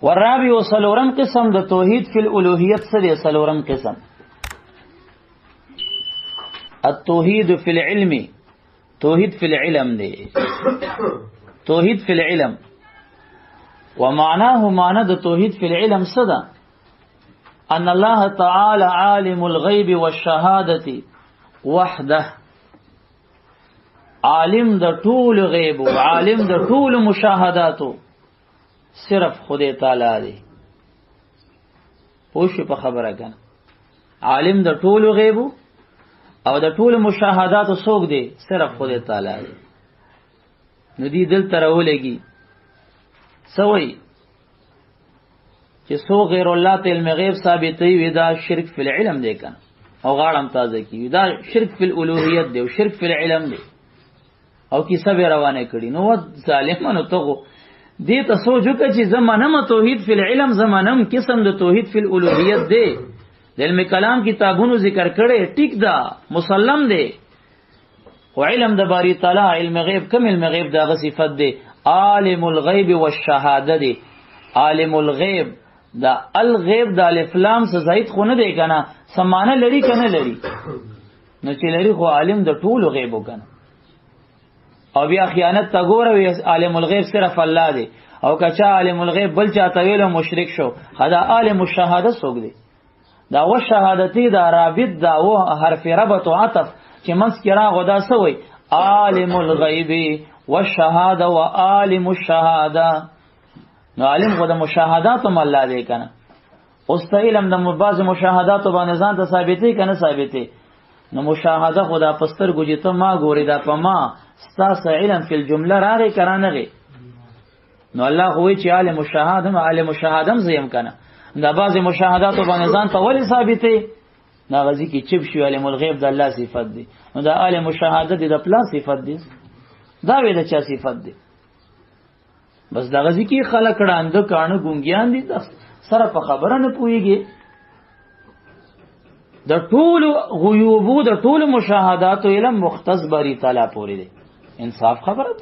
والرابع سلورم قسم د توحید فی الالوهیت سره سلورم قسم التوحید فی العلم توحید فی العلم دی توحید فی العلم ومعناه معنى د توحید فی العلم صدا ان الله تعالی عالم الغیب والشهادة وحده عالم د ټول غیب او عالم د ټول مشاهداتو صرف خدای تعالی دی پوښ په خبره کنه عالم د ټول غیب او د ټول مشاهداتو څوک دی صرف خدای تعالی دی نو دی دل تر ولګي سوي چې سو غیر الله ته علم غیب ثابتوي ودا شرک فی العلم دی کنه او غاړم تازه کی دا شرک فی الالوهیت دی او شرک فی العلم دی او کیسه به روانه کړي نو ظالمانو ته دې ته سوچو چې زمانه توحید فی العلم زمانم قسم د توحید فی الالوهیت دی د علم کلام کتابونو ذکر کړي ټیک دا مسلم دی او علم د باری تعالی علم غیب کم علم غیب دا صفت دی عالم الغیب والشهاده دی عالم الغیب دا الغیب د الف لام څخه زائد خو نه دی کنه سمانه لري کنه لري نو چې لري خو عالم د ټول غیب وکنه او بیا خیانت تا ګوره عالم الغیب صرف الله دی او کچا عالم الغیب بل چا تویل مشرک شو خدا عالم الشهاده سوګ دی دا و شهادتی دا رابط دا و حرف ربط و عطف چې منس کرا غدا سوی عالم الغیب والشهاده و عالم الشهاده نو عالم غدا مشاهدات هم الله دی کنه اوس ته علم د بعض مشاهدات باندې ځان ته ثابتې کنه ثابتې نو مشاهده خدا پستر ګوجته ما ګوري دا پما استاس علم فی الجمله راغی کرانغه نو الله خوې چې عالم الشهاده عالم الشهاده زیم کنه دا بعض مشاهدات باندې ځان ته ولې ثابتې ناغزی کی چپ شو عالم الغیب د الله صفت دی نو دا عالم الشهاده د پلا صفت دی دا وې د چا صفت دی بس دا غزی کی خلق کړه کانو ګونګیان دي سره په خبره نه پويږي د ټول غیوبو د ټول مشاهدات علم مختص باری تعالی پوری دی انصاف خبره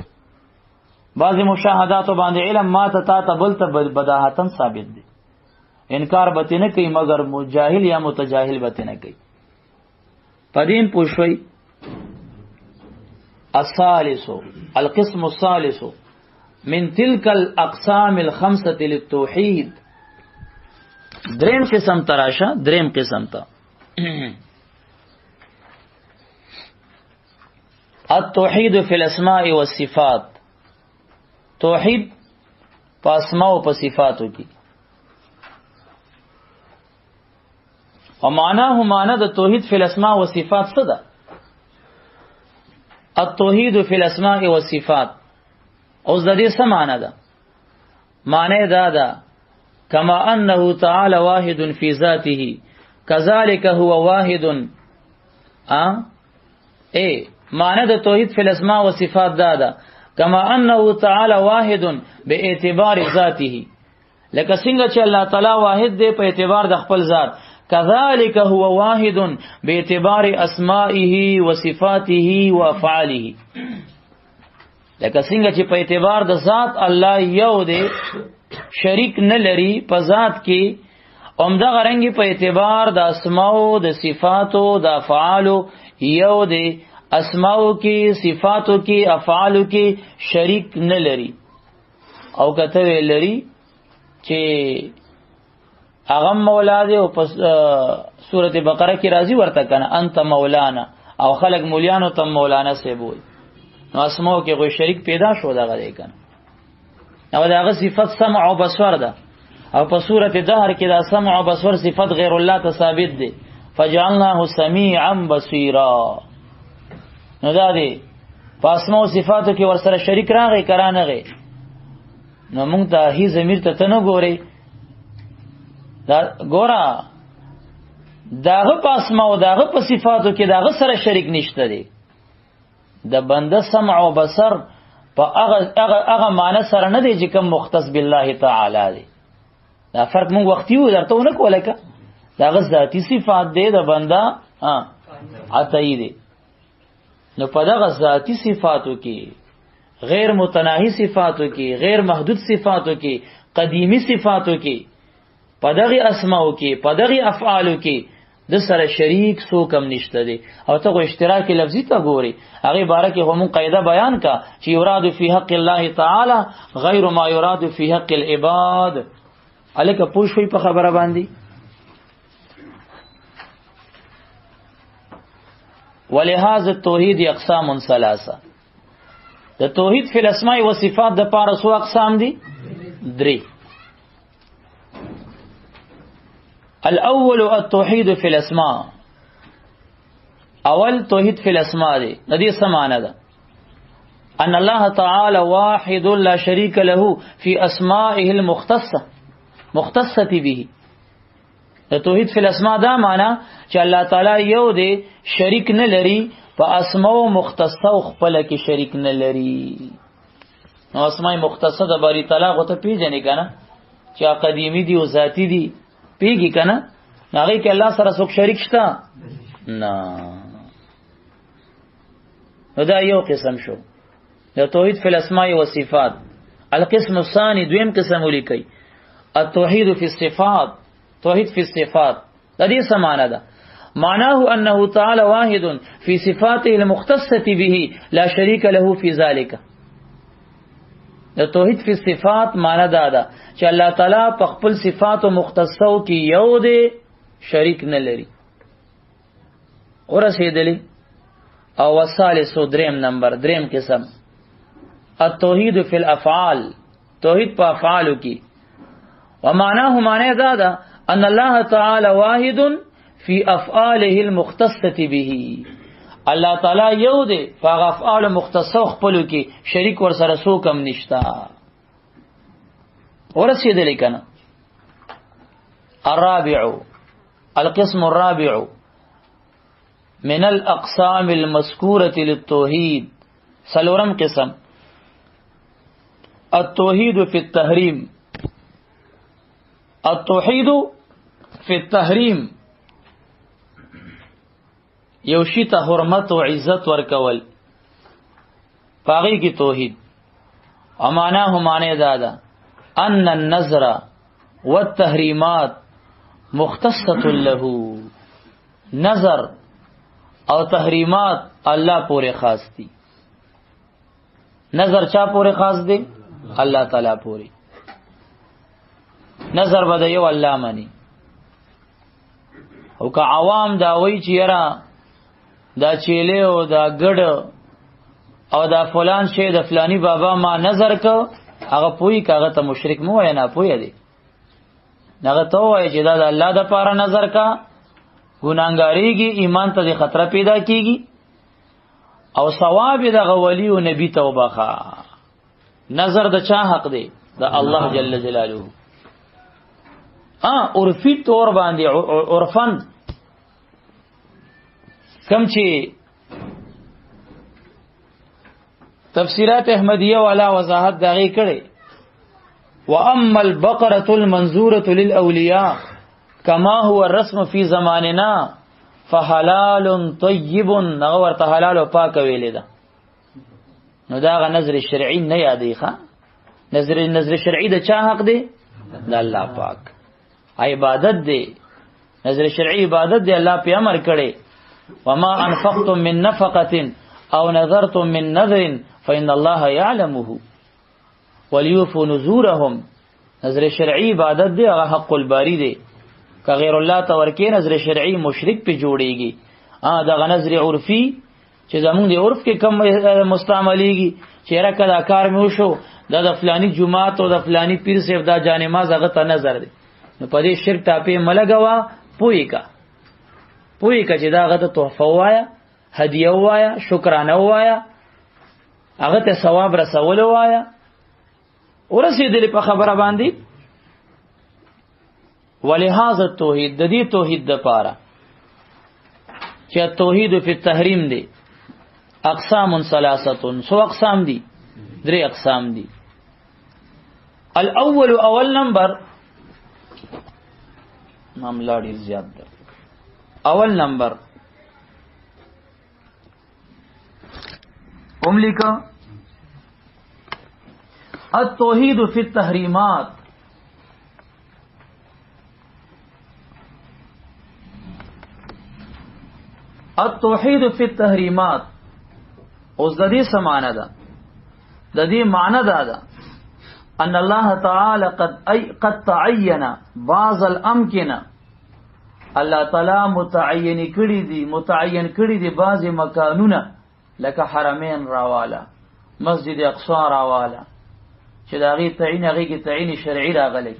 بعضی مشاهدات باندې علم ما ته بل ته بداهتن ثابت دی انکار بته نه کوي مگر مجاهل یا متجاهل بته نه کوي پدین پوښوي الثالث القسم الثالث من تلك الاقسام الخمسه للتوحيد دریم قسم تراشه دریم قسم تا التوحید فی الاسماء والصفات توحید په اسماء او په صفاتو کې او معنی د توحید فی الاسماء والصفات څه ده التوحید فی الاسماء والصفات اوس د دې څه معنی ده معنی دا ده کما انه تعالی واحد فی ذاته كذلك هو واحد معنی د توحید فی الاسماء و صفات دادا کما انه تعالی واحد باعتبار ذاته لکه څنګه چې الله تعالی واحد دی په اعتبار د خپل ذات كذلك هو واحد باعتبار اسمائه و صفاته و افعاله لکه څنګه چې په اعتبار د ذات الله یو دی شریک نه لري په ذات کې اومده غرنګي په اعتبار د اسماء د صفاتو د افعالو یو دی اسماء کې صفاتو کې افعالو کې شریک نه لري او کته لري چې هغه مولا دی او په سورته بقره کې راځي ورته کنه انت مولانا او خلق مولیانو ته مولانا سیبوي نو اسماء کې کوئی شریک پیدا شو دغه دی کنه او دغه صفت سمع او بصر ده او په سورته دهر کې دا سمع او بصر صفت غیر الله ته ثابت دي فجعلناه سميعا بصيرا نو دا دی په اسماء او صفاتو کې ورسره شریک راغی کرانغه نو موږ ته هی ضمیر ته نه ګوري دا ګورا داغه په اسماء او داغه په صفاتو کې داغه سره شریک نشته دی د بنده سمع او بصر په هغه معنی سره نه دی چې کوم مختص بالله تعالی دی دا فرق مونږ وختي و درته ونه کوله کا دا ذاتی صفات دی د بندا عطای دی نو په دغه ذاتی صفاتو کې غیر متناهی صفاتو کې غیر محدود صفاتو کې قدیمی صفاتو کې پدغه اسماء کې پدغه افعالو کې د سره شریک سو کم نشته دي او ته غو اشتراک لفظي ته ګوري هغه باره کې هم قاعده بیان کا چې یراد فی حق الله تعالی غیر ما یراد فی حق العباد الکه پوښوي په خبره باندې ولهذا التوحید اقسام ثلاثه د توحید فی الاسماء و صفات د پاره سو اقسام دي درې الاول التوحید فی الاسماء اول توحید فی الاسماء دی ندی سمانه ده ان الله تعالی واحد لا شریک له فی اسمائه المختصه به توحید فی الاسماء دا معنا چې الله تعالی یو دی شریک نه لري په اسماء مختصه او خپل کې شریک نه لري نو اسماء مختصه د باری تعالی غته پیژنې کنه چې قدیمی دی او ذاتی دی پیږي کنه هغه کې الله سره څوک شریک شته نه دا یو قسم شو د توحید فی الاسماء و صفات القسم الثاني دویم قسم ولیکي التوحید فی الصفات توحید فی الصفات د دې سمانه ده معناه انه تعالی واحد فی صفاته المختصه به لا شریک له فی ذلك د توحید فی صفات معنی دا ده چې الله تعالی په خپل صفات او مختصو کې یو دی شریک نه لري ورسېدلی او وصالث دریم نمبر دریم قسم التوحید فی الافعال توحید په افعالو کې ومعناه معنی دا ده ان الله تعالی واحد فی افعاله المختصه به الله تعالی یو دی په افعال مختصو خپلو کې شریک ور سره سو کم نشتا ورسېدلی کنه الرابع القسم الرابع من الاقسام المذكوره للتوحید سلورم قسم التوحید فی التحریم التوحید فی التحریم یو شی ته حرمت او عزت ورکول پاغي کی توحید امانه معنی دادا ان النظر والتحریمات مختصه له نظر او تحریمات الله پورې خاص دي نظر چا پورې خاص دي الله تعالی پورې نظر بده یو الله مانی او که عوام دا وی چې یرا دا چیله او دا ګډ او دا فلان شی د فلانی بابا ما نظر کو هغه پوی کاغه ته مشرک مو نه پوی دی هغه ته وای چې دا د الله د پاره نظر کا ګناګاریږي ایمان ته خطر پیدا کیږي او ثواب د غولی او نبی توبه ښا نظر د چا حق دی د الله جل جلاله عرفی طور باندې عرفن کم چې تفسیرات احمدیه والا وضاحت داغي کړي واما البقره المنظوره للاولیاء كما هو الرسم في زماننا فحلال طيب نغور ته حلال او پاک ویلې ده نو دا غ نظر شرعي نه یادې ښا نظر شرعي د چا حق دی د الله پاک عبادت دی نظر شرعي عبادت دی الله په امر کړي وما انفقتم من نفقه او نذرتم من نذر فإن الله يعلمه وليوفوا نذورهم نظر شرعي عبادت دی هغه حق الباری دی که غیر الله تورکی نظر شرعي مشرک په جوړیږي دا نظر عرفي چې زمون دی عرف کې کم مستعمليږي چې راکه دا کار مې وشو دا د فلانی جمعه او د فلانی پیر صاحب دا جانماز هغه ته نظر دی نو په دې شرک ټاپې ملګوا پوي کا چې دا هغه ته تحفه وایا هدیه وایا شکرانه وایا هغه ته ثواب رسول وایا ورسېدلې په خبره باندې ولهذا التوحید د دې توحید د پاره چې توحید فی التحریم دی اقسام ثلاثه سو اقسام دي درې اقسام دي الاول اول نمبر معاملہ ډیر زیات ده اول نمبر لیکا التوحید فی التحریمات التوحید فی التحریمات اوس د دې سمانه ده د دې معنی ده ان الله تعالی قد تعین بعض الامکنه الله تعالی متعین کړی دي بعضی مکانونه لکه حرمین راواله مسجد اقصا راواله چې دا غي تعین هغه کې تعین شرعي راغلی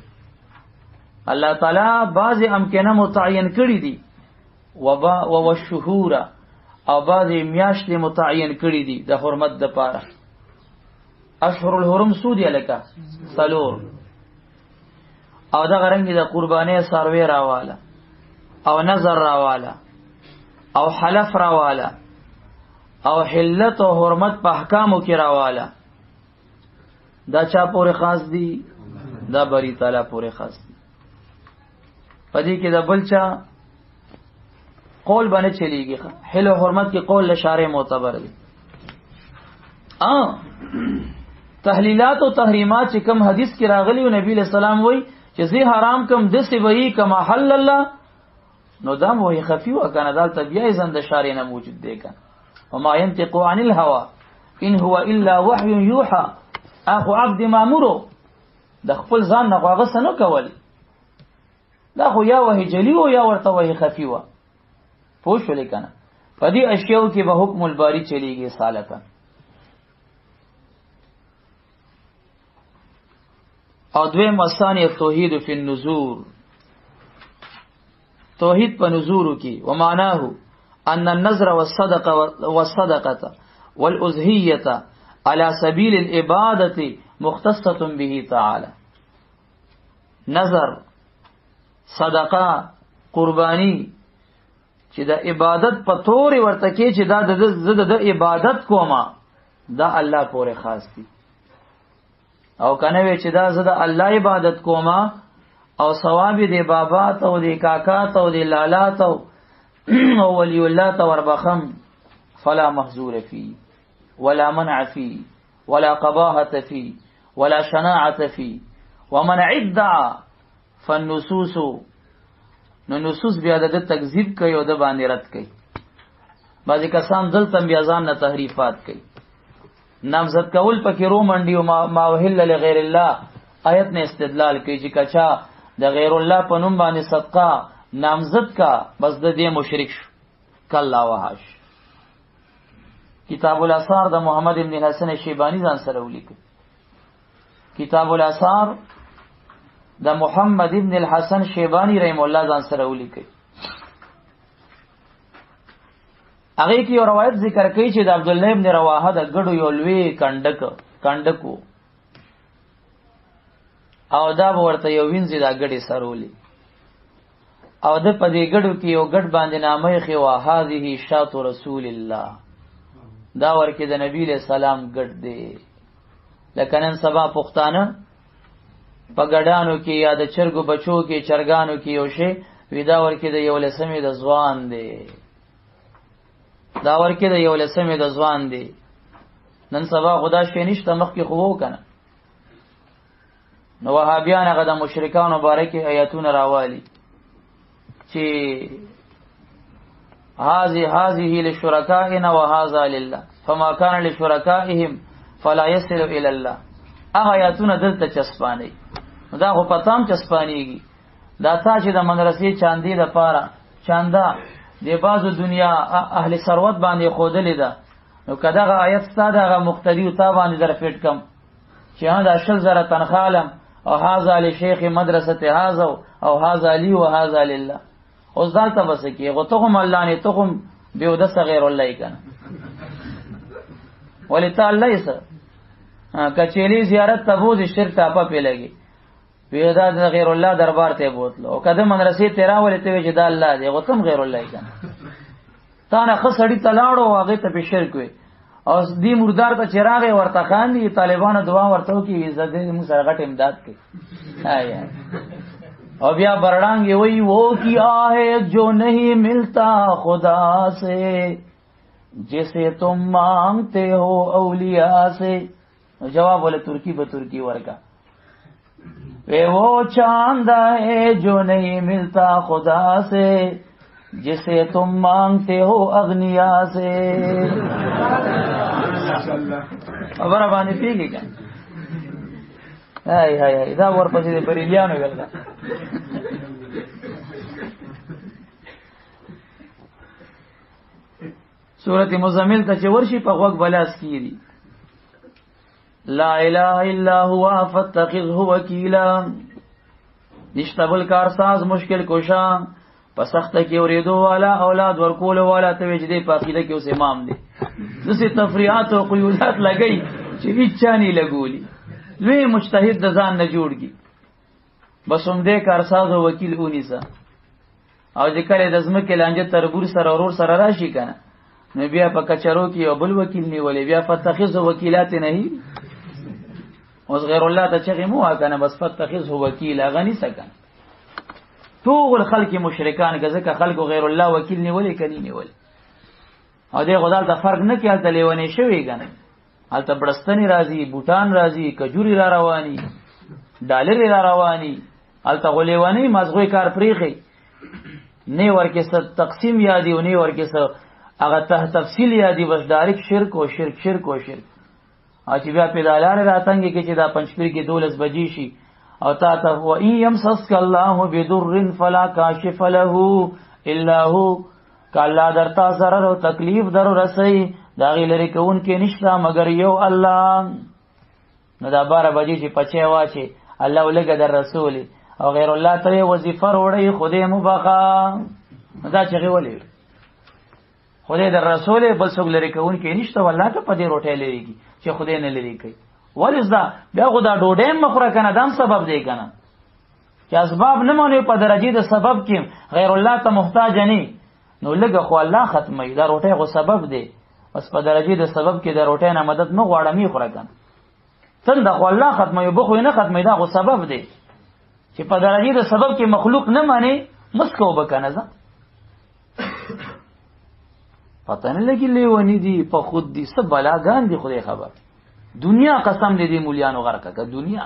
الله تعالی بعضی امکنه متعین کړی دي و الشهور او بعضی میاشتې متعین کړی دي د حرمت د پاره اشهر الحرم سودی الکا سلور او دا غرنګي د قربانې سروي راواله او نظر راواله او حلف راواله او حلت او حرمت په احکامو کې راواله دا چا پورې خاص دي دا بری تعالی پورې خاص دي پدې کې د بلچا قول باندې چلیږي حل او حرمت کې قول لشارع معتبر دي تحلیلات او تحریمات چې کوم حدیث کې راغلی او نبی له سلام وای چې زی حرام کوم د سی وای کما حل الله نو دا وای خفي او کنه دال طبيعي زند شارع نه موجود دی کنه وما ينطق عن الهوى ان هو الا وحي يوحى اخو عبد مامورو د خپل ځان نه غوغه سنو کول دا خو یا وحی جلی او یا ورته وحی خفي و پوه شو لیکنه په دې اشیاء کې به حکم الباری چلیږي سالکا او دویم ثانی توحید فی النذور توحید په نذور کې و معناه ان النذر والصدقه والاضحيه على سبيل العباده مختصه به تعالی نظر صدقه قربانی چې د عبادت په تور ورته کې چې دا د عبادت کومه دا الله پورې خاص دي او کنه وی چې دا زه د الله عبادت کومه او ثواب دی بابا ته او دی کاکا ته او دی لالا ته او ولی الله ته وربخم فلا محذور فی ولا منع فی ولا قباحه فی ولا شناعه فی ومن ادعى فالنصوص نو نصوص بیا د تکذیب کوي او د باندې رد کوي بعضی کسان دلته بیا ځان نه تحریفات کوي نامزد کول پکې رو منډي او ما وهل لغیر الله آیت نه استدلال کوي چې کچا د غیر الله په نوم باندې صدقه نامزد کا بس د دې مشرک شو کلا وحش کتاب الاثار د محمد ابن الحسن شیبانی ځان سره ولیکي کتاب الاثار د محمد ابن الحسن شیبانی رحم الله ځان سره ولیکي هغه کې یو روایت ذکر کوي چې د عبد الله ابن رواحه د ګډو یو لوی کندکو او دا ورته یو وینځي دا ګډي سرولي او د پدې ګډو کې یو ګډ باندې نامه خي وا هذه شات رسول الله دا ورکه د نبی له سلام ګډ دی لکه نن سبا پښتانه په ګډانو کې یا د چرګو بچو کې چرګانو کې یو شی ودا ورکه د یو لسمې د ځوان دی دا ورکه د یو لسمې د ځوان دی نن سبا خدا شي نشته مخ کې خو کنه نو وهابیان هغه د مشرکان مبارک آیاتونه راوالي چې هذه للشركائنا وهذا لله فما كان لشركائهم فلا يصل الى الله هغه آیاتونه دلته چسپانی دا خو پتام چسپانیږي دا تا چې د مدرسې چاندي د پاره چاندا د بازو دنیا اهل ثروت باندې خودلې ده نو کداغه آیت ستاده هغه مختلف او تا باندې در فټ کم چې دا شل زره تنخالم او هاذا لشیخ مدرسه هاذا او هاذا لی و هاذا لله اوس دالته بس کې غوتهم الله نه تخم به د صغیر الله کنه ولته لیس کچېلی زیارت ته بوز شرک اپا په لګي پیدا د غیر الله دربار ته بوتلو او کده مدرسې تیرا ولته چې دا الله دی غوتم غیر الله کنه تا نه خسړی تلاړو هغه ته په شرک وي او دې مردار ته چراغ ورته خان دي طالبانو دعا ورته کوي عزت دې موږ سره غټ امداد کوي آیا اور بیا برڑانگ یہ وہی وہ کیا ہے جو نہیں ملتا خدا سے جسے تم مانگتے ہو اولیاء سے جواب بولے ترکی بترکی ورکا وہ چاند ہے جو نہیں ملتا خدا سے जिसे तुम मांगते हो अग्निया से. خبره باندې پیږي کنه. هاي هاي دا ورپسې بریلیانو ویل. سورۃ مزمل ته چې ورشي په غوږ بلاس کیږي. لا اله الا هو فاتخذه وکیلا. نشته بل کارساز مشکل کوشا په سخت کې اوریدو والا اولاد ورکول والا ته وجدي په عقیده کې اوس امام دی. دسه تفریعات او قیودات لګی چې هیڅ چانی لګولي. لوی مجتهد د ځان نه جوړږي. بس هم دې کارساز او وکیل اونیسا. او ذکر د ځمکې لانجه تربور سره ورور سره راشي کنه. نو بیا په کچرو کې یو بل وکیل نیولې بیا فتخذ وکیلات نه هی. اوس غیر الله ته چې مو کنه بس فتخذ وکیل غنی سکن. ټول خلک مشرکان ځکه خلکو غیر الله وکیل نیولې کني نیولې. او دې خدای ته فرق نه کېل ته لیونی شوی کنه. البته برستنی راځي بوتان راځي کجوري را رواني ډالر را رواني البته غلیوانی مزغوی کار پریخي نه ورکه ست تقسیم یادی او نه ورکه ست هغه ته تفصیل یادی بس ډایرک شرک او شرک او چې بیا په دالار راتنګي کې چې دا پنځپیر کې 12 بجې شي او تا و ان يمسسك الله بضر فلا كاشف له الا هو کله درتا zarar او تکلیف درو رسي دا غیلری کون کې نشتا مگر یو الله. نو دا 12 بجې چې پچې واچي الله ولګه در رسول او غیر الله ته وظیفه وروړي خوده مباقا دا چې غولې خوده در رسول بل څوک لري کون کې نشتا والله ته په دې روټه لريږي چې خوده نه لري کوي. ولزدا بیا خدا ډوډۍ مخره کنه دام سبب دی کنه چې اسباب نه مونږ په درجه د سبب کې غیر الله ته محتاج نه نو لګه خو الله ختمي دا روټه غو سبب دی بس په درجه د سبب کې د روټه نه مدد نه غواړم یې خوره کنه څنګه خو الله ختمي بخو نه ختمي دا غو سبب دی چې په درجه د سبب کې مخلوق نه مانی مسکو بکنه ځه پته نه لګي لیونی دی په خود دی سب بلاګان دی خدای خبر. دنیا قسم دې دې مولیانو غرقه که دنیا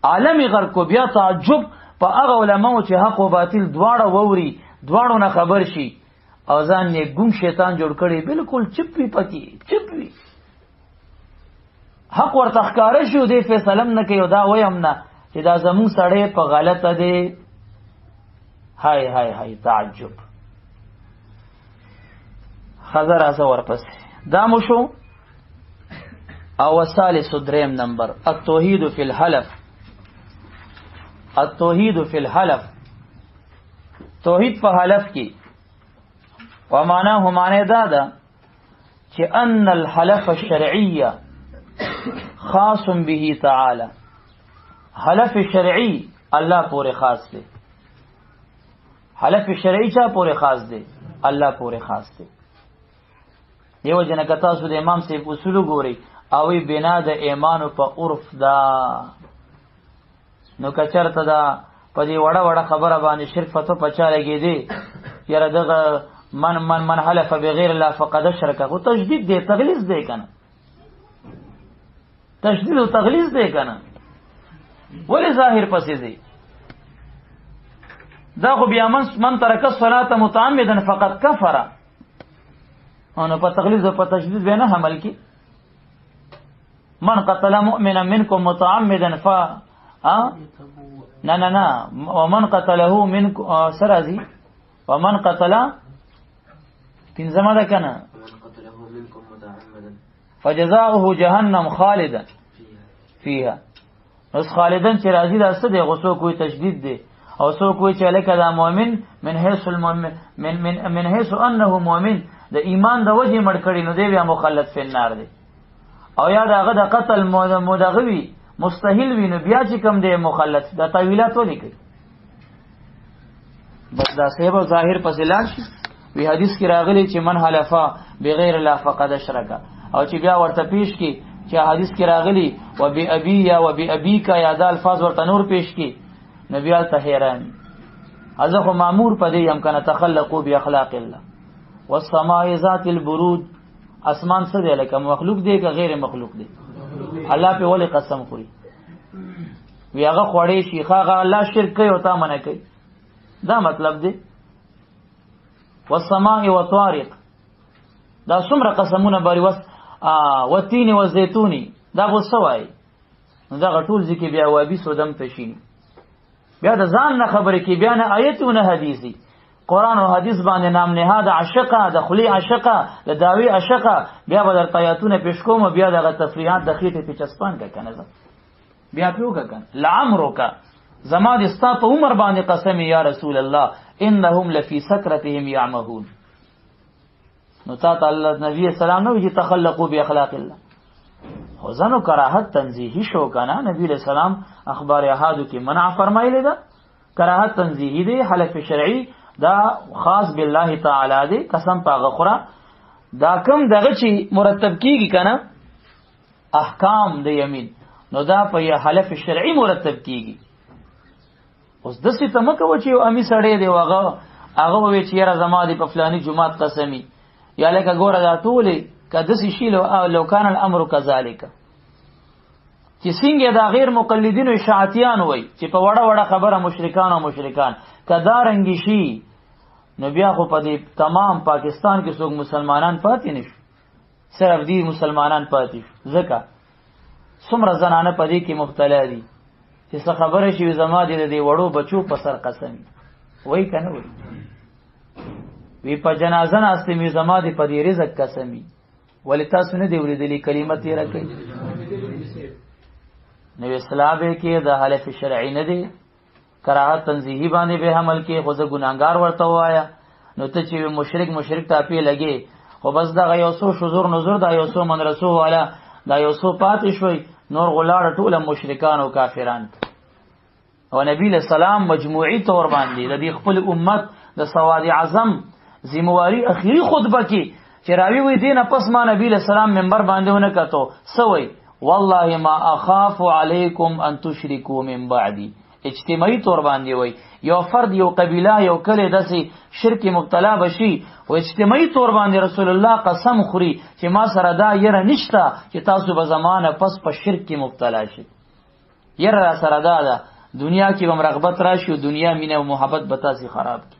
عالمي غرق کو بیا تعجب په هغه علماء چې حق او باطل دواړه ووري دواړو نه خبر شي او ځان یې ګم شیطان جوړ کړي بالکل چپ وی پکی چپ وی حق ورته ښکار شو دې فیصله نه کوي دا وایم نه چې دا زمون سړی په غلطه دی. هاي هاي هاي تعجب خزر از ورپس دا مو شو. او ثالث دریم نمبر التوحید فی الحلف. التوحید فی الحلف توحید په حلف کې و معناه معنی دا ده چې ان الحلف الشرعیه خاص به تعالی. حلف شرعی الله پورې خاص دی. حلف شرعی چا پورې خاص دی؟ الله پورې خاص دی. دیو جن کتا سود امام سے اصول ګوري او بنا د ایمان په عرف دا نو کچرته دا په دې وړه وړه خبره باندې شرک فتو پچا لګي دي یاره دغه من حلف بغیر الله فقد اشرک. او تجدید دی تغلیظ دی کنه تجدید او تغلیظ دی کنه ولی ظاهر پسې دی دا خو بیا من ترک الصلاه متعمدا فقد كفر انو په تغلیظ او په تجدید به نه عمل کی. من قتل مؤمنا منكم متعمدا ف نه ومن قتله منكم سرازي ومن قتل پنځمه ده کنه فجزاؤه جهنم خالدا فيها. اس خالدن چې راضي ده څه دی غوسو کوئی تشدید دی او سو کوئی چې لکه دا مؤمن من حيث المؤمن من حيث انه مؤمن د ایمان د وجه مړ کړي نو دی بیا مخلد فی النار دی. او یا داغه د قتل مدغوی مستحیل وینو بیا چې کم دی مخلد د تعویلات ولیکي بس دا سیب ظاهر پس لاړ شي. وی حدیث کې راغلی چې من حلفا بغیر الله فقد اشرک او چې بیا ورته پیش کی چې حدیث کې راغلی و بی ابي یا و بی ابيک یا د الفاظ ورته نور پیش کی نبی ال طاهران ازخ مامور پدې هم کنه تخلقوا باخلاق الله والسماء ذات البرود. اسمان څه دی لکه مخلوق دی که غیر مخلوق دی؟ الله په ولې قسم خوري وی هغه خوړې شي هغه الله شرک کوي او تا منع کوي دا مطلب دی. والسماء والطارق دا څومره قسمونه بری وس والتين والزيتون دا غوسوای دا غټول ځکه بیا وابي سودم تشین بیا د ځان نه خبرې کې بیا نه آیتونه حدیثي قرآن او حدیث باندې نام نهاد عشقه د خلی عشقه د داوی عشقه بیا به در آیاتونه پیش کوم بیا دغه تفریحات د خېټه په چسپان کا کنه بیا پیوګه کنه لعمرک زما د ستا په عمر باندې قسم یا رسول الله انهم لفی سکرتهم یعمهون نو تا الله نبی اسلام نو چې تخلقوا باخلاق الله خو ځنو کراهت تنزیهی شو کنه نبی علیہ السلام اخبار احادو کې منع فرمایلی ده کراهت تنزیهی دی حلف شرعی دا خاص بالله تعالی دی قسم په غخره دا کم دغه چې مرتب کیږي کنه احکام د یمین نو دا په حلف شرعی مرتب کیږي اوس د څه تمکه و چې امی سړی دی هغه وی چې را زما دی په فلانی جمعات قسمی یا لکه ګوره دا ټولې کدسی شی لو کان الامر کذالک چې څنګه دا غیر مقلدین او شاعتیان وای چې په وړه وړه خبره مشرکان کدا رنگی شي نو بیا خو په دې تمام پاکستان کې څوک مسلمانان پاتې نشي صرف دې مسلمانان پاتې ځکه څومره زنانه په دې کې مبتلا دي چې څه خبره شي زما دې وړو بچو په سر قسم وای کنه وای وی په جنازه ناسته می زما دې په دې رزق قسمی ولی تاسو نه دی ورېدلې کلمه تیرا کوي نو اسلام کې د حلف شرعی نه دی کراهت تنزیهی باندې به عمل کې خو ځ ګناګار ورته وایا نو ته چې مشرک ټاپی لګي خو بس دا یو څو شذور نذور دا یو څو من رسول والا دا یو څو پاتې شوي نور غلاړه ټول مشرکان او کافران او نبی له سلام مجموعي تور باندې د دې خپل امت د سواد اعظم ذمہواری اخیری خطبه کې چې راوی وی دینه پس ما نبی له سلام منبر باندې ونه کتو سوی والله ما اخاف علیکم ان تشرکوا من بعدی اجتماعي تور باندې وای یو فرد یو قبیله یو کله داسې شرک مبتلا بشي او اجتماعي تور باندې رسول الله قسم خوري چې ما سره دا یره نشتا چې تاسو به زمانه پس په شرک کې مبتلا شئ یره سره دا دنیا کې هم رغبت راشي او دنیا مینه او محبت به تاسو خراب کی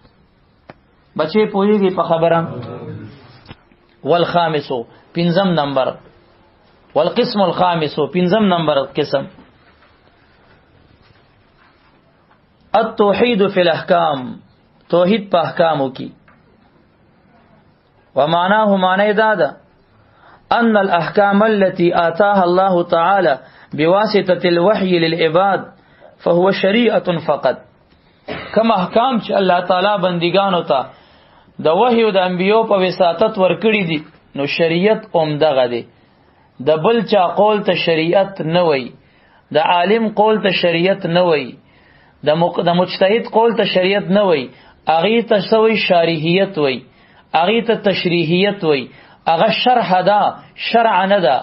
بچي پوېږي په خبره والخامسو پنځم نمبر والقسم الخامسو پنځم نمبر قسم التوحید فی الاحکام توحید په احکامو کې ومعناه معنی دادا ان الاحکام التي آتاها الله تعالى بواسطه الوحي للعباد فهو شریعه فقط کما احکام چې الله تعالی بندگانو ته د وحی او د انبیو په وساطت ورکړي دي نو شریعت اومدغه دي د بل چا قول ته شریعت نه وای د عالم قول ته شریعت نه وای د مجتهد قول ته شریعت نه وای اغه ته سوی شارحیت وای اغه ته تشریحیت وای اغه شرح ده شرع نه ده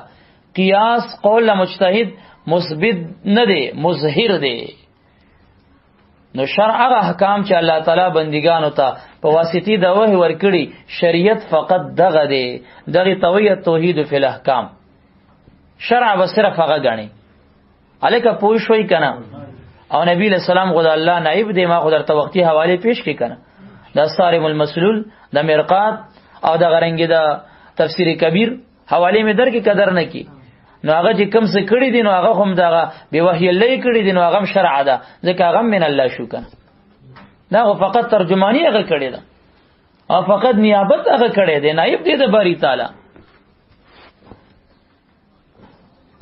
قیاس قول مجتهد مثبت نه ده مظهر ده نو شرع هغه احکام چې الله تعالی بندگانو ته په واسطه د وحی ورکړي شریعت فقط دغه دی دغه توحید توحید فی الاحکام شرع به صرف هغه غني الکه پوه شوي کنه او نبی له سلام خدای الله نائب دی ما خدای ته وختي حواله پیش کی کنه د صارم المسلول د مرقات او د غرنګ د تفسیر کبیر حواله می در کې قدر نه کی نو هغه چې کم څه کړی دي نو هغه هم دغه به وحی الله کړی دي نو هغه شرع ده ځکه هغه من الله شو کنه دا فقط ترجمانی هغه کړی ده او فقط نیابت هغه کړی دی نائب دی د باری تعالی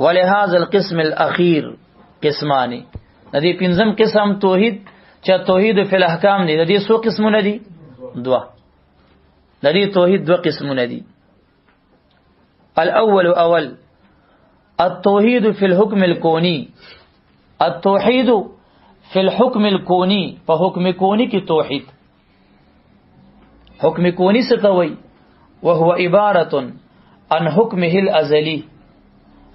ولهذا القسم الاخير قسمان ندی پنځم قسم توحید چې توحید فی الاحکام دی ندی سو قسمونه دي دوا ندی توحید دو قسمونه دي الاول التوحید فی الحکم الکونی التوحید فی الحکم الکونی په حکم کونی کی توحید حکم کونی څه ته وایي وهو عبارت عن حکمه الازلی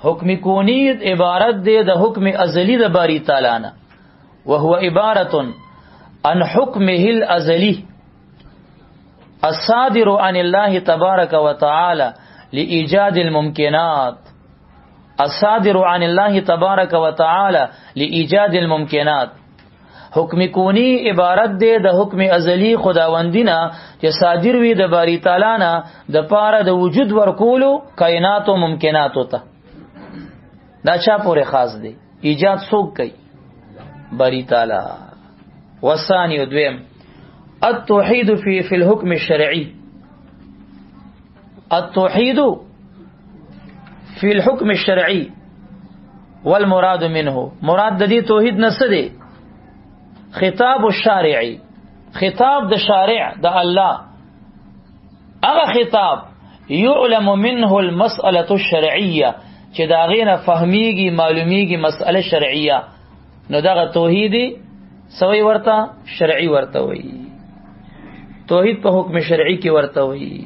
حکم کونی عبارت دی د حکم ازلی د باری تعالی نه وهو عبارت عن حکمه الازلی الصادر عن الله تبارك وتعالى لإيجاد الممكنات الصادر عن الله تبارك وتعالى لإيجاد الممكنات حکم کونی عبارت دی د حکم ازلی خداوندینا چې صادر وي د باری تعالی نه د پاره د وجود ورکولو کائنات او ممکنات ته. دا چا پورې خاص دی؟ ایجاد څوک کوي؟ باری تعالی. وثانی دویم التوحید فی الحکم الشرعی. التوحید فی الحکم الشرعی والمراد منه، مراد د دې توحید نه څه دی؟ خطاب الشارعی، خطاب د شارع د الله، هغه خطاب یعلم منه المسألة الشرعیه چې دا غینه فهمیږي معلومیږي مسأله شرعیه، نو دغه توحیدی سوی ورته شرعی ورته وي. توحید په حکم شرعی کې ورته وي.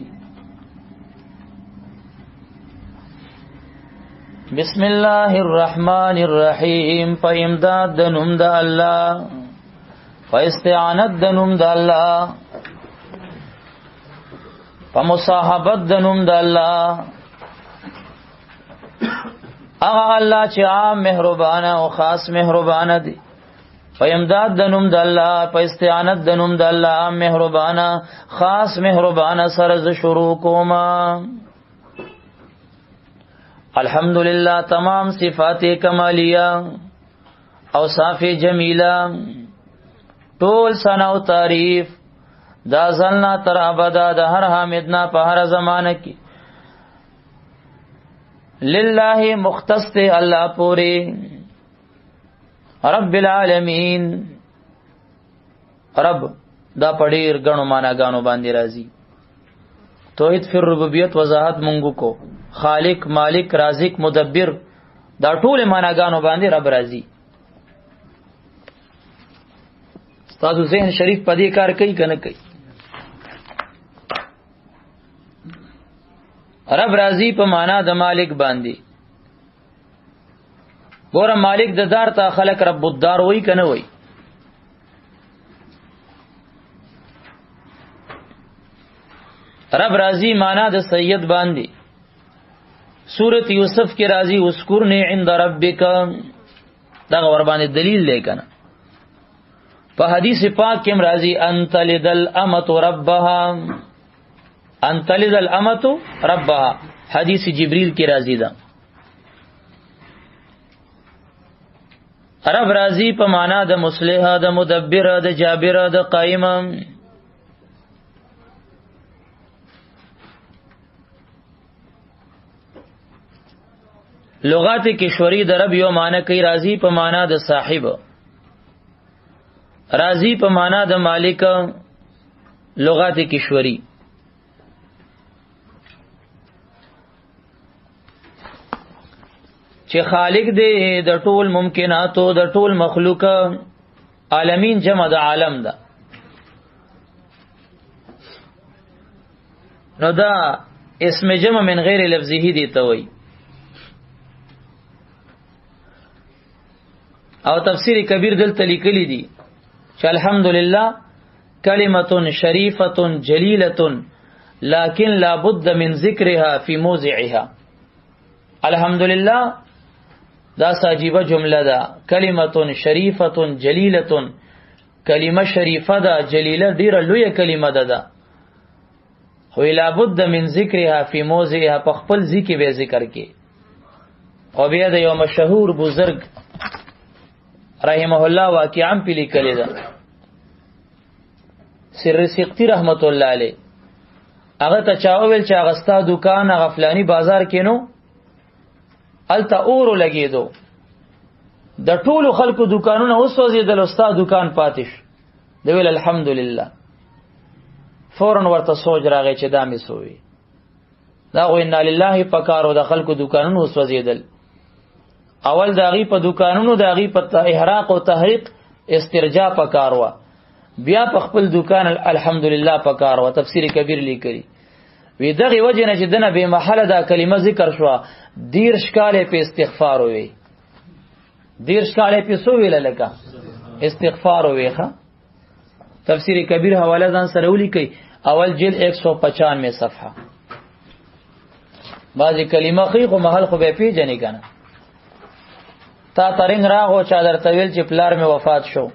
بسم الله الرحمن الرحیم. فامداد د نوم د الله، فاستعانت د نوم د الله، فمصاحبت د نوم د الله. هغه الله چې عام مهربانه او خاص مهربانه دی. فامداد د نوم د الله، فاستعانت د نوم د الله، عام مهربانه خاص مهربانه سره ز شروع کوما. الحمدللہ تمام صفات کمالیہ اوصاف جمیلہ ټول ثنا او تعریف دا زلنا تر ابدا د هر حامدنا په هر زمانه کې لله مختص ته الله پوری رب العالمین. رب دا پډیر غنو معنا غانو باندې راځي. توحید فی ربوبیت وضاحت مونږ کو. خالق مالک رازق مدبر دا ټول معناګانو باندې رب راضي. تاسو ذهن شریف پدې کار کوي کنه کوي؟ رب راضي په معنا د مالک باندې. ګوره مالک د دار ته خلق رب الدار وای کنه وای؟ رب راضي معنا د سید باندې. سورۃ یوسف کی راضی اذکرنی عند ربک، دا ور باندې دلیل دی کنه. په حدیث پاک کې راضی انت لدل امت ربها، انت لدل امت ربها، حدیث جبریل کی راضی دا. رب راضی په معنا د مصلح، د مدبر، د جابر، د قائم. لغات کشوری د رب یو معنی کوي راضی په معنا د صاحب، راضی په معنا د مالک. لغات کشوری چې خالق دی د ټول ممکناتو د ټول مخلوق، عالمین جمع د عالم ده. نو دا اسم جمع من غیر لفظه دی ته وایي. او تفسیر کبیر دلته لیکلی دی چې الحمدلله کلمه شریفه جلیله لكن لا بد من ذکرها فی موضعها. الحمدلله دا عجیبه جمله ده. کلمه شریفه جلیله، کلمه شریفه ده جلیله ډیره لویه کلمه ده. خو لا بد من ذکرها فی موضعها، په خپل ذکر به ذکر کې. او بیا د یو مشهور بزرگ رحمه الله واقعا پلی کلی ده، سر سقطی رحمت الله علیه. هغه ته چا ویل چې هغه ستا دکان هغه فلانی بازار کې نو الته اورو لګیدو، د ټولو خلکو دکانونه وسوځیدل، ستا دکان پاتې شو. دی ویل الحمدلله. فورن ورته سوچ راغی چې دا مې سووي، دا خو انا لله پکارو، د خلکو دکانونه وسوځیدل. اول داغي په دکانونو داغي په احراق او تحریق استرجاع پکاروا، بیا په خپل دکان الحمدلله پکاروا. تفسیر کبیر لیکلی وی دغه وجه نه چې دنه به محله دا کلمه ذکر شو، دیر شکاله په استغفار وی، دیر شکاله په سو ویل لکه استغفار ویخه. تفسیر کبیر حواله ځان سره ولیکي، اول جلد 195 صفحه. بعضی کلمه خو محل خو به پیژنې کنه. تا ترنګ راغو چا درته ویل چې پلار می وفات شو،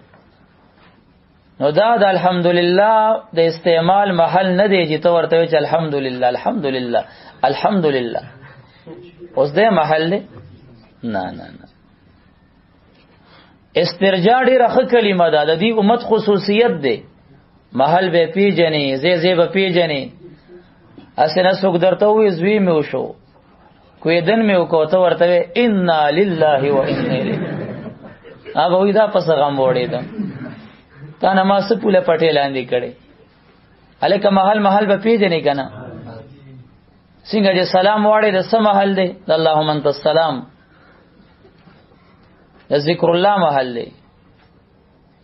نو دا د الحمدلله د استعمال محل نه دی چې تو ورته چې الحمدلله الحمدلله الحمدلله اوس دې محل دی نه نه نه. استرجاع ډیره ښه کلمه ده، د دې امت خصوصیت دی. محل به پیجنې، زی به پیجنې. اسنه څوک درته وې زوی مې وشو کویدن مې وکوته ورته انا لله و انا الیه. هغه وې دا پس غم وړې ده تا نماز پوله پټې لاندې کړي. الکه محل به پیجنې کنه. څنګه چې سلام واړې د سم محل دی، د اللهم انت السلام، د ذکر الله محل دی.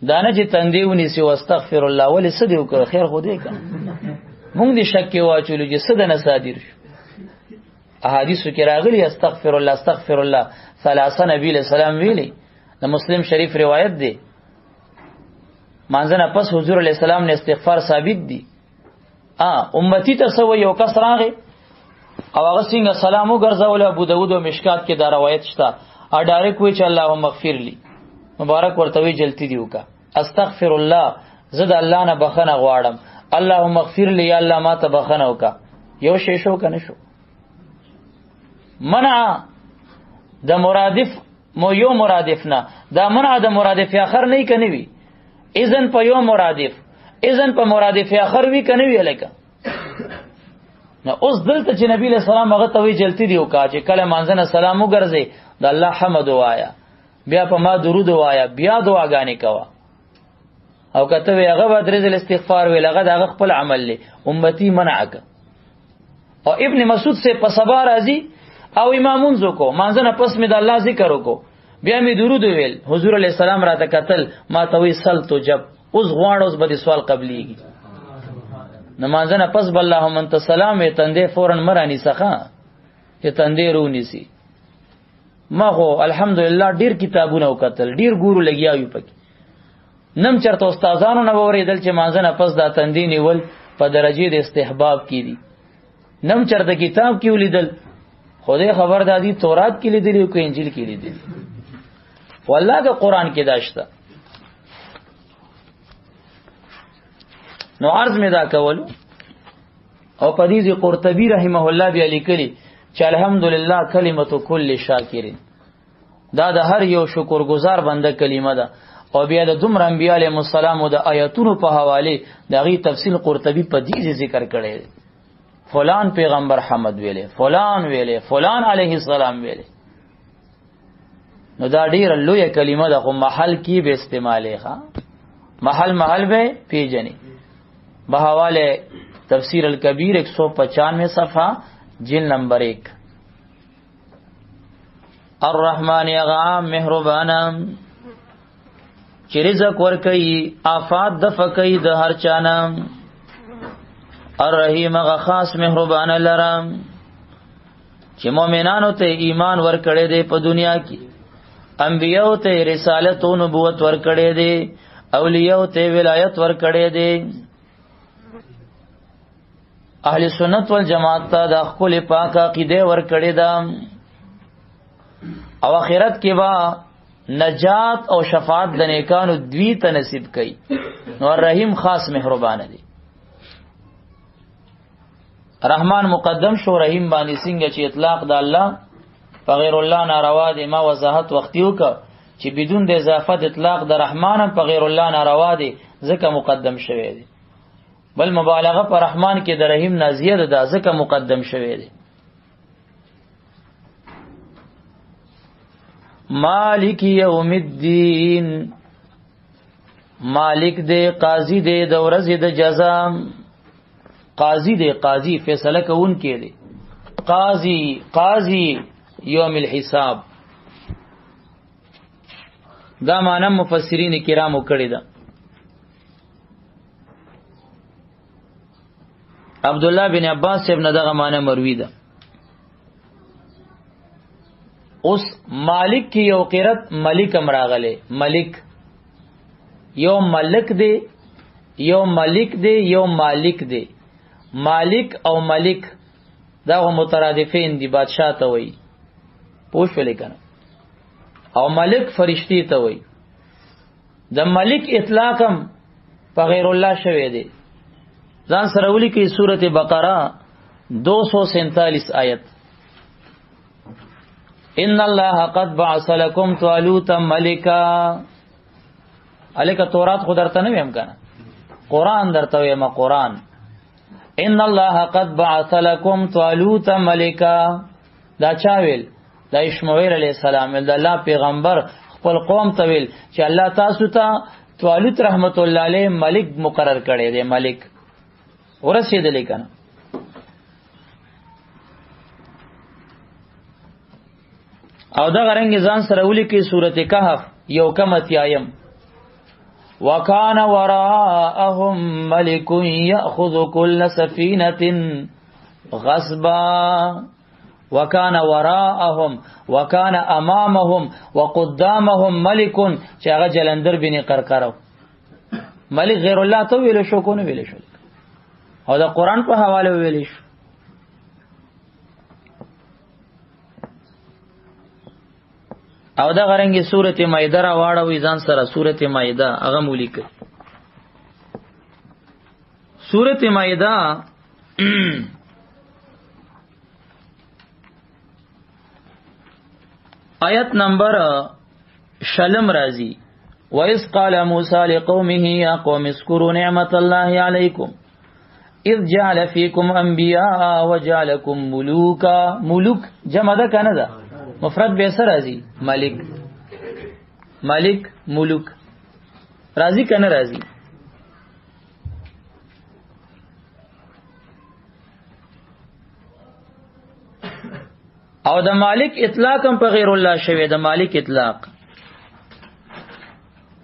دانه چې تندیونی سی واستغفر الله ولی سدی وکړه خیر خو دې کنه. مونږ دې شک کې واچولو چې سد نه صادر شو. احادیث کې راغلي استغفر الله استغفر الله ثلاثه نبی له سلام ویلي. د مسلم شریف روایت دی. مانځنه پس حضور علیہ السلام نے استغفار ثابت دی. امتی ته سو یو کس راغی او هغه څنګه سلام وګرځول. ابو داود او مشکات کې دا روایت شته. ډایرک وی چې اللهم اغفر لي مبارک ورته وی جلتی دی وکا استغفر الله زد الله نه بخنه غواړم اللهم اغفر لي یا الله ما ته بخنه وکا. یو شی شو کنه شو. منع د مرادف مو یو مرادف نه، دا منع د مرادف اخر نه کني وی. اذن په یو مرادف، اذن په مرادف اخر وی کني وی لکه. نو اوس دلته چې نبی له سلام هغه ته وی جلتی دی وکا چې کله مانځنه سلام وګرځي د الله حمد وایا، بیا په ما درود وایا، بیا دعاګانې کوا. او کته وی هغه بدرز الاستغفار وی لغه دغه خپل عمل له امتی منعک. او ابن مسعود سے په سبا راضی او امامون زکو مانځنه پس می د الله ذکر وکړو، بیا می درود ویل. حضور علیہ السلام راته قتل ما ته وی سل تو جب اوس غواړو اوس به سوال قبليږي. نمازنه پس باللهم انت سلام تندې فورن مرانی څخه چې تندې رونی سي. ما خو الحمدلله ډیر کتابونه وکتل، ډیر ګورو لګیاوي پکې. نم چرته استادانو نه وریدل چې مازنه پس دا تندې نیول په درجه د استحباب کې دي. نم چرته کتاب کې ولیدل، خدای خبر دادی تورات کې لیدلی او انجیل کې لیدلی. والله د قران کې داشته. نو عرض می دا کولو او پدیز قرطبی رحمه الله بیا لیکلی چې الحمدلله کلمت کل شاکرین، دا د هر یو شکرګزار بنده کلمه ده. او بیا د دومره انبیاء علیهم السلام او د آیاتونو په حواله دغه تفصیل قرطبی په دې ذکر کړي. فلان پیغمبر حمد ویلې، فلان ویلې، فلان علیه السلام ویلې. نو دا ډیر لوی کلمه ده، خو محل کې به استعمالې ښا محل به پیجنې. بحوالے تفسیر الکبیر 195 صفحہ جلد نمبر 1. الرحمن اغام مہربانم چې رزق ورکي آفات دفع کوي د هر چانم. الرحیم غ خاص مهربان لرم چې مؤمنانو ته ایمان ورکړي دي په دنیا کې، انبیاء ته رسالت او نبوت ورکړي دي، اولیاء ته ولایت ورکړي دي. اهل سنت والجماعت ته د خپل پاک عقیده ورکړي ده او آخرت کې با نجات او شفاعت د نیکانو دوی ته نصیب کړي. نو رحیم خاص مهربان دی. رحمان مقدم شو، رحیم باندې څنګه چې اطلاق د الله په غیر الله ناروا دی. ما وضاحت وختیو کا چې بدون د اضافت اطلاق د رحمان په غیر الله ناروا دی، ځکه مقدم شوی دی. بل مبالغه پر رحمان کې د رحیم نازیه ده، ځکه مقدم شوی دی. مالک یوم الدین، مالک دے قاضی دے د ورځې د جزا. قاضی دے، قاضی فیصله کوون کې دی. قاضی یوم الحساب، دا معنی مفسرین کرامو کړی ده. عبد الله بن عباس ابن دغه معنی مروی ده. اوس مالک کی یو قرت ملک امراغله، ملک یو ملک دی، یو ملک دی، یو مالک دی. مالک او ملک دا مترادفین دی، بادشاہ ته وای پوښ ولې کنه، او ملک فرشتي ته وای. د ملک اطلاقم په غیر الله شوی دی. ځان سره ولیکئ سورۃ بقره 247 آیت. ان الله قد بعث لكم طالوت ملکا. الکه تورات خو درته نه ویم کنه، قران درته ویم. قران ان الله قد بعث لكم طالوت ملکا دا چا ویل؟ دا اسماعیل علیہ السلام د الله پیغمبر خپل قوم ته ویل چې الله تاسو ته طالوت رحمت الله علیه ملک مقرر کړی دی. ملک ورسېدلی کنه. او دا غرنګ ځان سره ولیکي سورۃ کهف یو کم اتیایم. وکان وراءهم ملک یاخذ كل سفینه غصبا. وکان وراءهم وکان امامهم وقدامهم ملک چې هغه جلندر بن قرقرو. ملک غیر الله ته ویل شو کو نه ویل شو، او دا قران په حواله ویل شو. او دا غرنګي سورۃ مائده را واړوي ځان سره. سورۃ مائده هغه مولیک. سورۃ مائده آیت نمبر 6 راځي. وَإِذْ قَالَ مُوسَى لِقَوْمِهِ يَا قَوْمِ اذْكُرُوا نِعْمَةَ اللَّهِ عَلَيْكُمْ إِذْ جَعَلَ فِيكُمْ أَنْبِيَاءَ وَجَعَلَكُمْ مُلُوكًا. ملوک جمع ده کنه ده، مفرد به سره راځي. ملک ملک ملوک راځي کنه راځي. او د مالک اطلاق هم په غیر الله شوی. د مالک اطلاق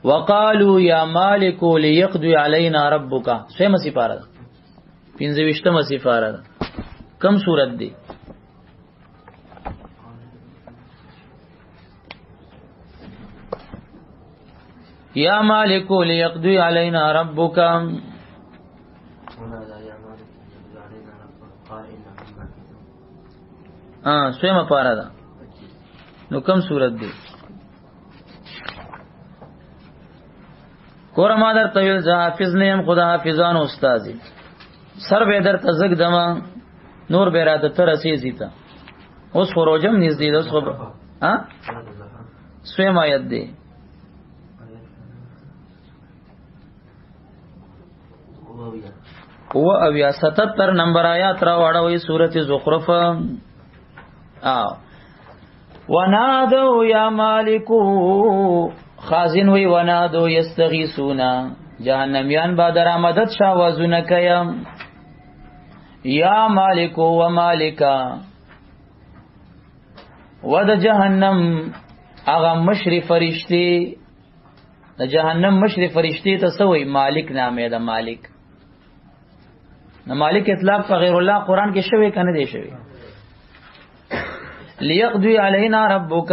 وقالو یا مالک لیقضي علینا ربک. سویمه سپاره ده، 15مه سپاره ده. کم صورت دی؟ یا مالک لیقضي علینا ربک. سویمه پاره ده. نو کم صورت دی؟ کور ما در طویل زه حافظ نیم، خدا حافظان و استازی. سر به در تزگ دما نور به راته تر رسیزی تا. اوس خروجم نزدې. اوس خو سویم آیت دی. او اویا 77 نمبر آیات را واړوي سورۃ زخرف. ونادو یا مالکو. خازن وی ونادو یستغیثونا. جهنمیان با در آمدد شاوازونه کیم. یا مالکو و مالکا. و د جهنم اغا مشری فرشتی. د جهنم مشری فرشتی ته سوی مالک نامه ده. مالک نه مالک اطلاق په غیر الله قران کې شوی کنه دی شوی. لیقضي علینا ربک.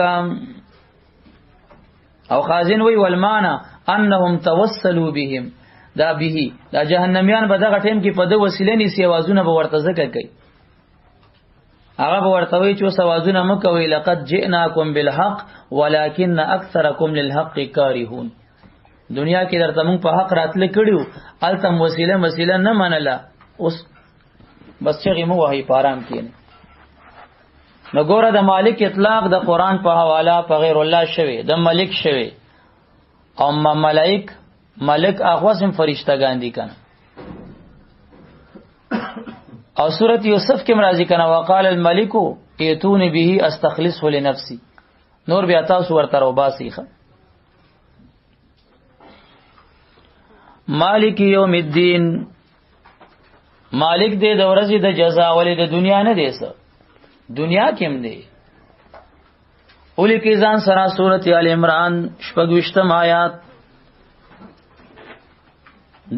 او خازن وی والمانا انهم توسلوا بهم. دا به دا جهنميان به دغه ټیم کې په د وسیلې نسی आवाजونه به ورته ذکر کوي. هغه به ورته وی چې سوازونه مکوي. لقد جئناکم بالحق ولكن اکثرکم للحق کارهون. دنیا کې درته موږ په حق راتل کړیو، التم وسیله نه منله. اوس بس چې مو وਹੀ پارام کینه. نو ګوره د مالک اطلاق د قران په حواله په غیر الله شوی، د ملک شوی. او ملائک ملک اخواسم فرشتگان دي کنه. او سورۃ یوسف کې مرাজি کنه وقال الملك ایتون به استخلصه لنفسي. نور بیا تاسو ورته وباسیخه. مالک یوم الدین. مالک دې د ورځې د جزا ولې د دنیا نه دی څه، دنیا کې هم دی. اولی کې ځان سره سورۃ آل عمران 28 آیات.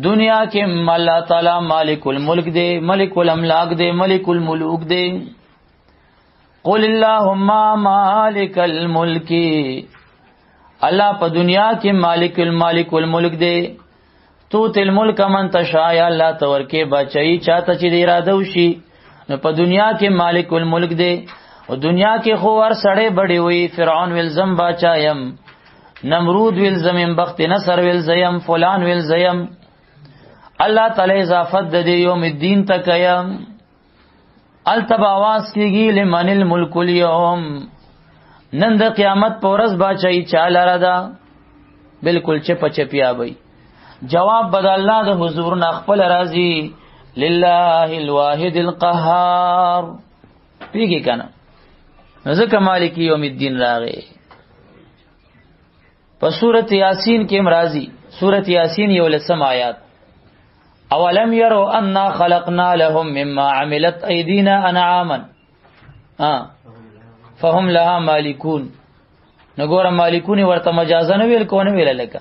دنیا کې الله تعالی مالک الملک دی، ملک الاملاک دی، ملک الملوک دی. قل اللهم مالک الملک. الله په دنیا کې مالک الملک دی. تو تل ملک من تشاء. یا الله تورکه بچي چاته چې دی اراده وشي. نو په دنیا کې مالک الملک دی. او دنیا کې خو ور سړې بډې وي. فرعون ویل زم بچایم، نمرود ویل زمیم، بخت نصر ویل زیم، فلان ویل زیم. الله تعالی اضافت د یوم الدین تکیم التب आवाज کیږي لمن الملک اليوم نن د قیامت پر ورځ باچای چاله را ده بالکل چپ چپیا وي جواب بد الله د حضور نه خپل راضي لله الواحد القهار پیږي کنه ځکه مالک یوم الدین راغی په سورۃ یاسین کې مرাজি سورۃ یاسین یو لسم آیات اولم يروا انا خلقنا لهم مما عملت ايدينا انعاما فهم لها مالکون نګور مالکون ورته مجازا نه ویل کو نه ویل لکه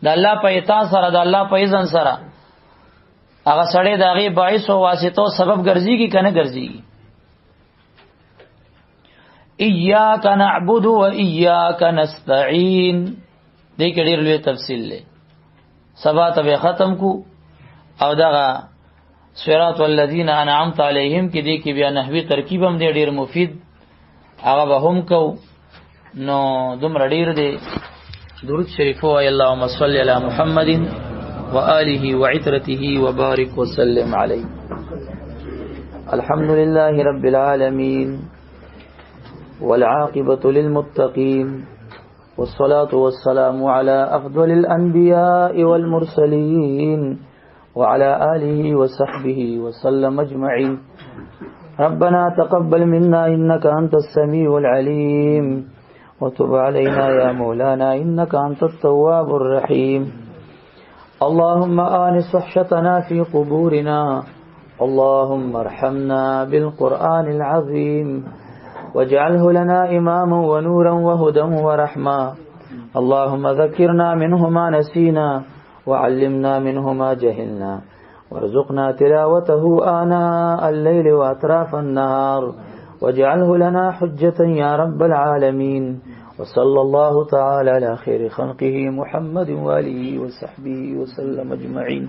د الله په اطاعت سره د الله په اذن سره هغه سړی دغه باعث او واسطو سبب ګرځيږي کنه ګرځيږي ایاک نعبد و ایاک نستعين دې کې ډېر لوی تفصیل لري سبا ته ختم کو او دغه صراط الذین انعمت علیهم کې دې کې بیا نحوی ترکیب هم دې ډېر مفید هغه به هم کو نو دومره ډېر دی درود شریف و اللهم صل علی محمد و آله و عترته و بارک وسلم علیه الحمد لله رب العالمین والعاقبة للمتقين والصلاة والسلام على أفضل الأنبياء والمرسلين وعلى آله وصحبه وسلم أجمعين ربنا تقبل منا إنك أنت السميع العليم وتب علينا يا مولانا إنك أنت التواب الرحيم اللهم آنس وحشتنا في قبورنا اللهم ارحمنا بالقرآن العظيم واجعله لنا إماما ونورا وهدى ورحمة اللهم ذكرنا منه ما نسينا وعلمنا منه ما جهلنا وارزقنا تلاوته آناء الليل وأطراف النهار واجعله لنا حجة يا رب العالمين وصلى الله تعالى على خير خلقه محمد وآله وصحبه وسلم أجمعين